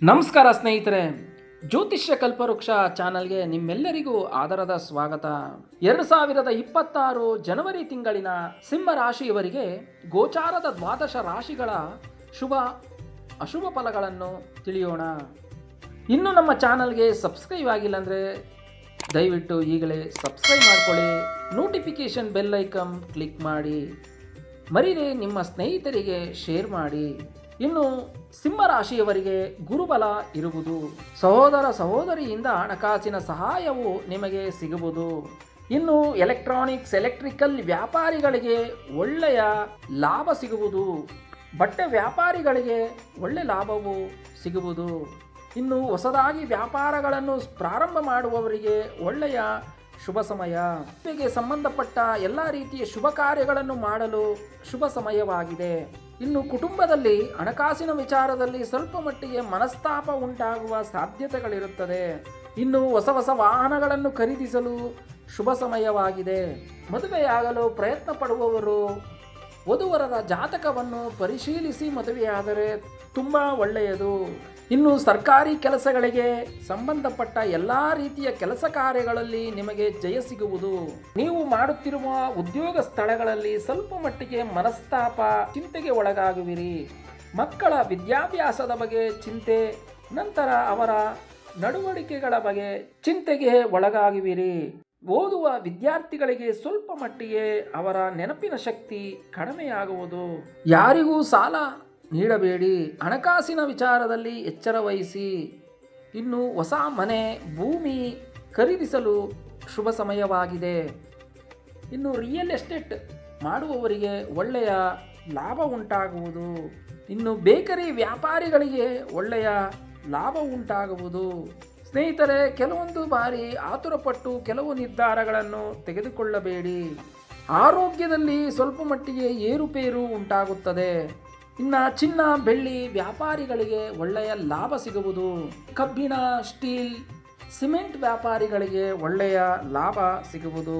ನಮಸ್ಕಾರ ಸ್ನೇಹಿತರೆ, ಜ್ಯೋತಿಷ್ಯ ಕಲ್ಪವೃಕ್ಷ ಚಾನಲ್ಗೆ ನಿಮ್ಮೆಲ್ಲರಿಗೂ ಆದರದ ಸ್ವಾಗತ. 2026 ಜನವರಿ ತಿಂಗಳಿನ ಸಿಂಹ ರಾಶಿಯವರಿಗೆ ಗೋಚಾರದ ದ್ವಾದಶ ರಾಶಿಗಳ ಶುಭ ಅಶುಭ ಫಲಗಳನ್ನು ತಿಳಿಯೋಣ. ಇನ್ನು ನಮ್ಮ ಚಾನಲ್ಗೆ ಸಬ್ಸ್ಕ್ರೈಬ್ ಆಗಿಲ್ಲ ಅಂದರೆ ದಯವಿಟ್ಟು ಈಗಲೇ ಸಬ್ಸ್ಕ್ರೈಬ್ ಮಾಡ್ಕೊಳ್ಳಿ, ನೋಟಿಫಿಕೇಶನ್ ಬೆಲ್ ಐಕನ್ ಕ್ಲಿಕ್ ಮಾಡಿ, ಮರಿದೇ ನಿಮ್ಮ ಸ್ನೇಹಿತರಿಗೆ ಶೇರ್ ಮಾಡಿ. ಇನ್ನು ಸಿಂಹ ರಾಶಿಯವರಿಗೆ ಗುರುಬಲ ಇರುವುದು, ಸಹೋದರ ಸಹೋದರಿಯಿಂದ ಹಣಕಾಸಿನ ಸಹಾಯವು ನಿಮಗೆ ಸಿಗುವುದು. ಇನ್ನು ಎಲೆಕ್ಟ್ರಿಕಲ್ ವ್ಯಾಪಾರಿಗಳಿಗೆ ಒಳ್ಳೆಯ ಲಾಭ ಸಿಗುವುದು, ಬಟ್ಟೆ ವ್ಯಾಪಾರಿಗಳಿಗೆ ಒಳ್ಳೆ ಲಾಭವು ಸಿಗುವುದು. ಇನ್ನು ಹೊಸದಾಗಿ ವ್ಯಾಪಾರಗಳನ್ನು ಪ್ರಾರಂಭ ಮಾಡುವವರಿಗೆ ಒಳ್ಳೆಯ ಶುಭ ಸಮಯ. ಮದುವೆಗೆ ಸಂಬಂಧಪಟ್ಟ ಎಲ್ಲ ರೀತಿಯ ಶುಭ ಕಾರ್ಯಗಳನ್ನು ಮಾಡಲು ಶುಭ ಸಮಯವಾಗಿದೆ. ಇನ್ನು ಕುಟುಂಬದಲ್ಲಿ ಹಣಕಾಸಿನ ವಿಚಾರದಲ್ಲಿ ಸ್ವಲ್ಪ ಮಟ್ಟಿಗೆ ಮನಸ್ತಾಪ ಉಂಟಾಗುವ ಸಾಧ್ಯತೆಗಳಿರುತ್ತದೆ. ಇನ್ನು ಹೊಸ ವಾಹನಗಳನ್ನು ಖರೀದಿಸಲು ಶುಭ ಸಮಯವಾಗಿದೆ. ಮದುವೆಯಾಗಲು ಪ್ರಯತ್ನ ಪಡುವವರು ವಧುವರರ ಜಾತಕವನ್ನು ಪರಿಶೀಲಿಸಿ ಮದುವೆಯಾದರೆ ತುಂಬ ಒಳ್ಳೆಯದು. ಇನ್ನು ಸರ್ಕಾರಿ ಕೆಲಸಗಳಿಗೆ ಸಂಬಂಧಪಟ್ಟ ಎಲ್ಲ ರೀತಿಯ ಕೆಲಸ ಕಾರ್ಯಗಳಲ್ಲಿ ನಿಮಗೆ ಜಯ ಸಿಗುವುದು. ನೀವು ಮಾಡುತ್ತಿರುವ ಉದ್ಯೋಗ ಸ್ಥಳಗಳಲ್ಲಿ ಸ್ವಲ್ಪ ಮಟ್ಟಿಗೆ ಮನಸ್ತಾಪ, ಚಿಂತೆಗೆ ಒಳಗಾಗುವಿರಿ. ಮಕ್ಕಳ ವಿದ್ಯಾಭ್ಯಾಸದ ಬಗ್ಗೆ ಚಿಂತೆ, ನಂತರ ಅವರ ನಡವಳಿಕೆಗಳ ಬಗ್ಗೆ ಚಿಂತೆಗೆ ಒಳಗಾಗುವಿರಿ. ಓದುವ ವಿದ್ಯಾರ್ಥಿಗಳಿಗೆ ಸ್ವಲ್ಪ ಮಟ್ಟಿಗೆ ಅವರ ನೆನಪಿನ ಶಕ್ತಿ ಕಡಿಮೆಯಾಗುವುದು. ಯಾರಿಗೂ ಸಾಲ ನೀಡಬೇಡಿ, ಹಣಕಾಸಿನ ವಿಚಾರದಲ್ಲಿ ಎಚ್ಚರ ವಹಿಸಿ. ಇನ್ನು ಹೊಸ ಮನೆ, ಭೂಮಿ ಖರೀದಿಸಲು ಶುಭ ಸಮಯವಾಗಿದೆ. ಇನ್ನು ರಿಯಲ್ ಎಸ್ಟೇಟ್ ಮಾಡುವವರಿಗೆ ಒಳ್ಳೆಯ ಲಾಭ ಉಂಟಾಗುವುದು. ಇನ್ನು ಬೇಕರಿ ವ್ಯಾಪಾರಿಗಳಿಗೆ ಒಳ್ಳೆಯ ಲಾಭ ಉಂಟಾಗುವುದು. ಸ್ನೇಹಿತರೆ, ಕೆಲವೊಂದು ಬಾರಿ ಆತುರಪಟ್ಟು ಕೆಲವು ನಿರ್ಧಾರಗಳನ್ನು ತೆಗೆದುಕೊಳ್ಳಬೇಡಿ. ಆರೋಗ್ಯದಲ್ಲಿ ಸ್ವಲ್ಪ ಮಟ್ಟಿಗೆ ಏರುಪೇರು ಉಂಟಾಗುತ್ತದೆ. ಇನ್ನು ಚಿನ್ನ ಬೆಳ್ಳಿ ವ್ಯಾಪಾರಿಗಳಿಗೆ ಒಳ್ಳೆಯ ಲಾಭ ಸಿಗುವುದು. ಕಬ್ಬಿಣ, ಸ್ಟೀಲ್, ಸಿಮೆಂಟ್ ವ್ಯಾಪಾರಿಗಳಿಗೆ ಒಳ್ಳೆಯ ಲಾಭ ಸಿಗುವುದು.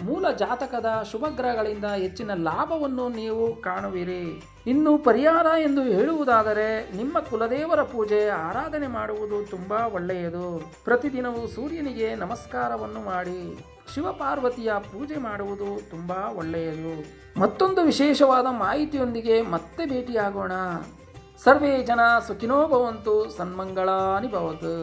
ಮೂಲ ಜಾತಕದ ಶುಭಗ್ರಹಗಳಿಂದ ಹೆಚ್ಚಿನ ಲಾಭವನ್ನು ನೀವು ಕಾಣುವಿರಿ. ಇನ್ನು ಪರಿಹಾರ ಎಂದು ಹೇಳುವುದಾದರೆ, ನಿಮ್ಮ ಕುಲದೇವರ ಪೂಜೆ ಆರಾಧನೆ ಮಾಡುವುದು ತುಂಬ ಒಳ್ಳೆಯದು. ಪ್ರತಿದಿನವೂ ಸೂರ್ಯನಿಗೆ ನಮಸ್ಕಾರವನ್ನು ಮಾಡಿ ಶಿವಪಾರ್ವತಿಯ ಪೂಜೆ ಮಾಡುವುದು ತುಂಬ ಒಳ್ಳೆಯದು. ಮತ್ತೊಂದು ವಿಶೇಷವಾದ ಮಾಹಿತಿಯೊಂದಿಗೆ ಮತ್ತೆ ಭೇಟಿಯಾಗೋಣ. ಸರ್ವೇ ಜನ ಸುಖಿನೋ ಭವಂತು, ಸನ್ಮಂಗಳಾನಿ ಭವತು.